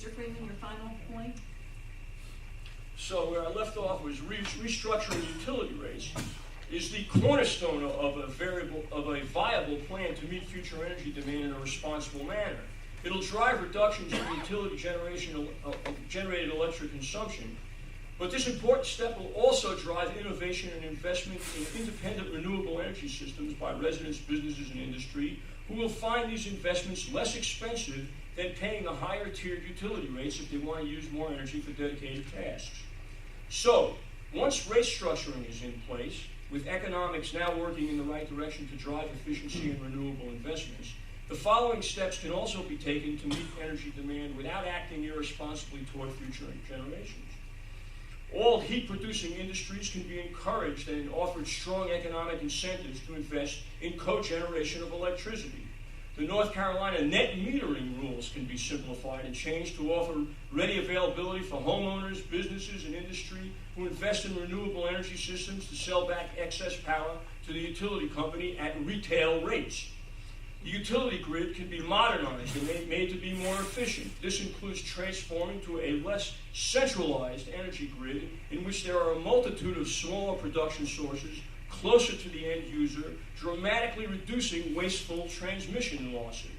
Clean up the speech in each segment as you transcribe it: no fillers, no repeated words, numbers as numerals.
Mr. Friedman, your final point? So where I left off was restructuring utility rates is the cornerstone of a viable plan to meet future energy demand in a responsible manner. It'll drive reductions in utility generated electric consumption, but this important step will also drive innovation and investment in independent renewable energy systems by residents, businesses, and industry, who will find these investments less expensive than paying the higher tiered utility rates if they want to use more energy for dedicated tasks. So, once rate structuring is in place, with economics now working in the right direction to drive efficiency and renewable investments, the following steps can also be taken to meet energy demand without acting irresponsibly toward future generations. All heat-producing industries can be encouraged and offered strong economic incentives to invest in cogeneration of electricity. The North Carolina net metering rules can be simplified and changed to offer ready availability for homeowners, businesses, and industry who invest in renewable energy systems to sell back excess power to the utility company at retail rates. The utility grid can be modernized and made to be more efficient. This includes transforming to a less centralized energy grid in which there are a multitude of smaller production sources closer to the end user, dramatically reducing wasteful transmission losses.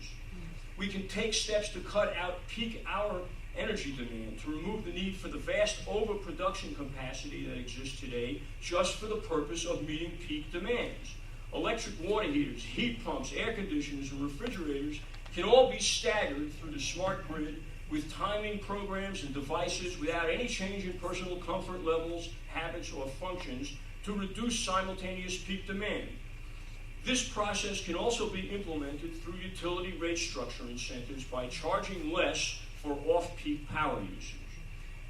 We can take steps to cut out peak hour energy demand, to remove the need for the vast overproduction capacity that exists today just for the purpose of meeting peak demands. Electric water heaters, heat pumps, air conditioners, and refrigerators can all be staggered through the smart grid with timing programs and devices without any change in personal comfort levels, habits, or functions to reduce simultaneous peak demand. This process can also be implemented through utility rate structure incentives by charging less for off-peak power usage.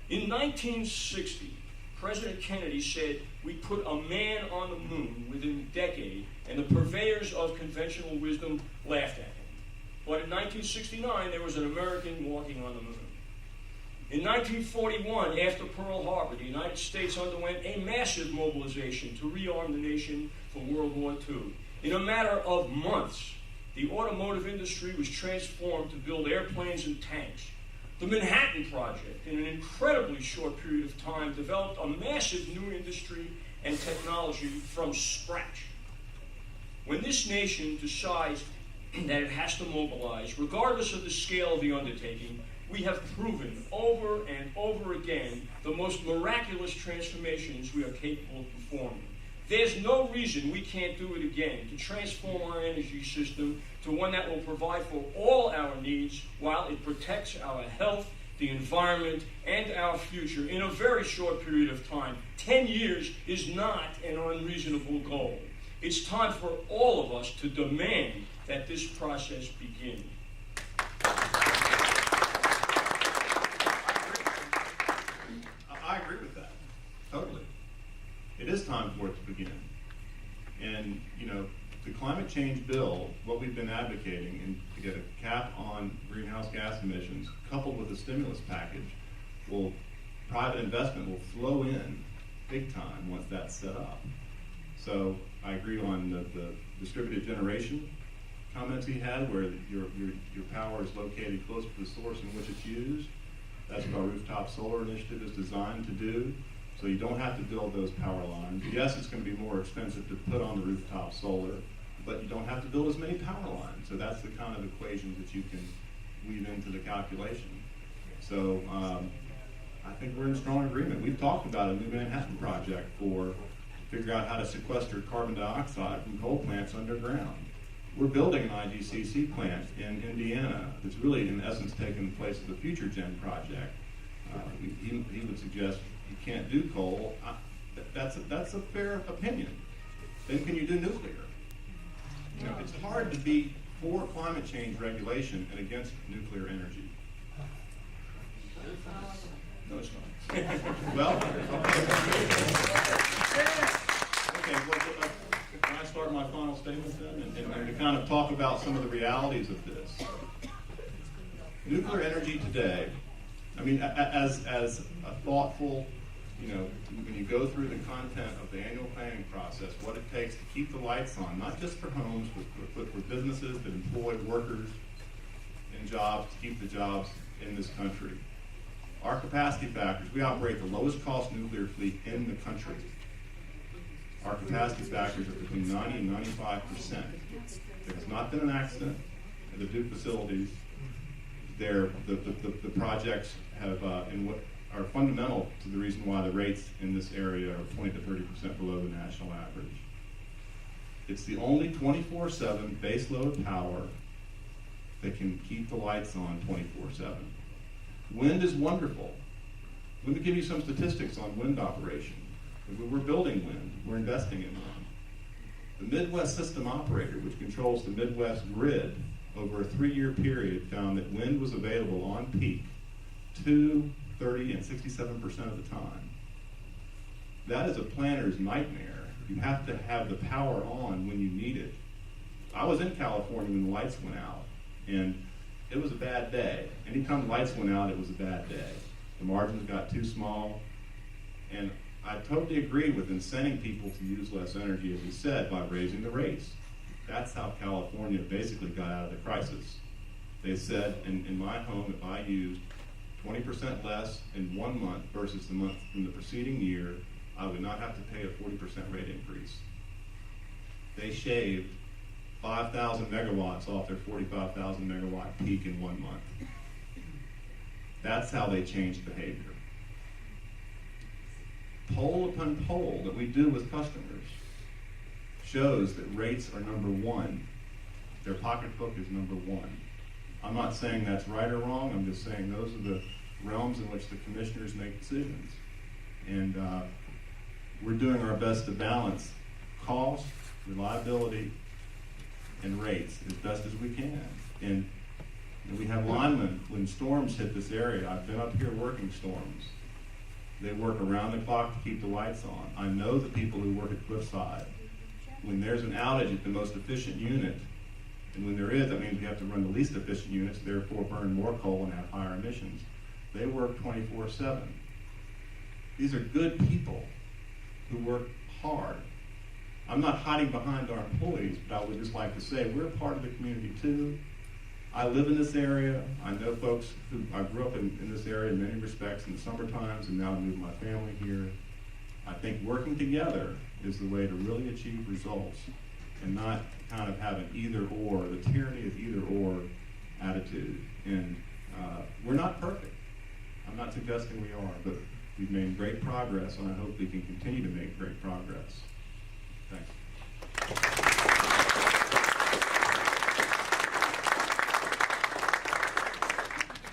In 1960, President Kennedy said we put a man on the moon within a decade, and the purveyors of conventional wisdom laughed at him. But in 1969, there was an American walking on the moon. In 1941, after Pearl Harbor, the United States underwent a massive mobilization to rearm the nation for World War II. In a matter of months, the automotive industry was transformed to build airplanes and tanks. The Manhattan Project, in an incredibly short period of time, developed a massive new industry and technology from scratch. When this nation decides that it has to mobilize, regardless of the scale of the undertaking, we have proven over and over again the most miraculous transformations we are capable of performing. There's no reason we can't do it again, to transform our energy system to one that will provide for all our needs while it protects our health, the environment, and our future in a very short period of time. 10 years is not an unreasonable goal. It's time for all of us to demand that this process begin. I agree with that, totally. It is time for it to begin. And, you know, the climate change bill, what we've been advocating, and to get a cap on greenhouse gas emissions, coupled with a stimulus package, private investment will flow in big time once that's set up. So I agree on the distributed generation comments he had, where your power is located close to the source in which it's used. That's what our rooftop solar initiative is designed to do. So you don't have to build those power lines. Yes, it's going to be more expensive to put on the rooftop solar, but you don't have to build as many power lines. So that's the kind of equations that you can weave into the calculation. So I think we're in strong agreement. We've talked about a new Manhattan project to figure out how to sequester carbon dioxide from coal plants underground. We're building an IGCC plant in Indiana that's really, in essence, taking the place of the Future Gen project. He would suggest you can't do coal. That's a fair opinion. Then can you do nuclear? You know, it's hard to be for climate change regulation and against nuclear energy. No, it's not. Well, okay. Well, can I start my final statement then, and to kind of talk about some of the realities of this? Nuclear energy today, I mean, as a thoughtful, you know, when you go through the content of the annual planning process, what it takes to keep the lights on, not just for homes, but for businesses that employ workers and jobs to keep the jobs in this country. Our capacity factors, we operate the lowest cost nuclear fleet in the country. Our capacity factors are between 90 and 95%. There has not been an accident at the Duke facilities. The projects have, and what are fundamental to the reason why the rates in this area are 20 to 30% below the national average. It's the only 24/7 base load power that can keep the lights on 24/7. Wind is wonderful. Let me give you some statistics on wind operation. We're building wind, we're investing in wind. The Midwest System Operator, which controls the Midwest grid, over a 3-year period found that wind was available on peak 2, 30, and 67% of the time. That is a planner's nightmare. You have to have the power on when you need it. I was in California when the lights went out, and it was a bad day. Anytime the lights went out, it was a bad day. The margins got too small, and I totally agree with incenting people to use less energy, as you said, by raising the rates. That's how California basically got out of the crisis. They said, in my home, if I used 20% less in 1 month versus the month from the preceding year, I would not have to pay a 40% rate increase. They shaved 5,000 megawatts off their 45,000 megawatt peak in 1 month. That's how they changed behavior. Poll upon poll that we do with customers shows that rates are number one. Their pocketbook is number one. I'm not saying that's right or wrong, I'm just saying those are the realms in which the commissioners make decisions. And we're doing our best to balance cost, reliability, and rates as best as we can. And we have linemen, when storms hit this area, I've been up here working storms. They work around the clock to keep the lights on. I know the people who work at Cliffside. When there's an outage at the most efficient unit, and when there is, that means we have to run the least efficient units, therefore burn more coal and have higher emissions. They work 24/7. These are good people who work hard. I'm not hiding behind our employees, but I would just like to say we're part of the community too. I live in this area. I know folks who, I grew up in this area in many respects in the summer times, and now I moved my family here. I think working together is the way to really achieve results and not kind of have an either or, the tyranny of either or attitude. And we're not perfect. I'm not suggesting we are, but we've made great progress, and I hope we can continue to make great progress. Thanks.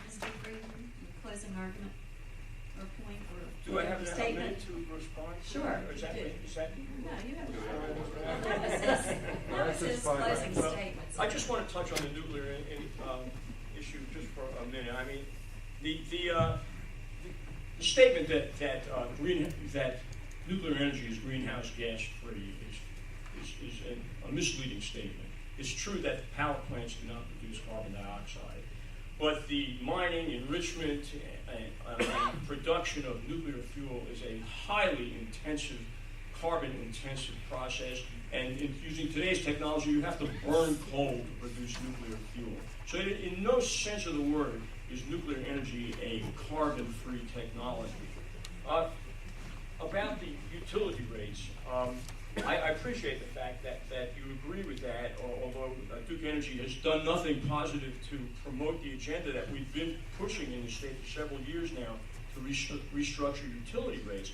Mr. Friedman, closing argument or point or Do I have a statement? minute to respond? Sure, Or is that, you do. is that? No, you have. That was his closing Well, statement. I just want to touch on the nuclear issue just for a minute. I mean, the statement that nuclear energy is greenhouse gas free is a misleading statement. It's true that power plants do not produce carbon dioxide, but the mining, enrichment, and production of nuclear fuel is a highly intensive, carbon-intensive process. And using today's technology, you have to burn coal to produce nuclear fuel. So in no sense of the word is nuclear energy a carbon-free technology. About the utility rates, I appreciate the fact that you agree with that, although Duke Energy has done nothing positive to promote the agenda that we've been pushing in the state for several years now to restructure utility rates.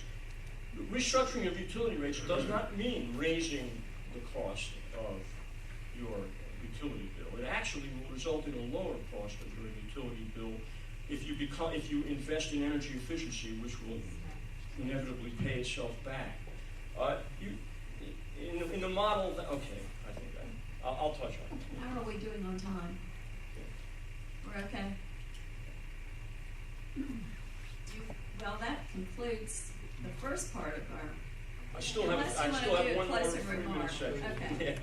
Restructuring of utility rates does not mean raising the cost of your utility bill. It actually will result in a lower cost of your utility bill if you invest in energy efficiency, which will inevitably pay itself back. In the model, okay, I think I'll touch on it. How are we doing on time? We're okay? Well, that concludes the first part of our. I still have Unless you want to do a one more closing 3 remark. minute section. Okay. Yeah.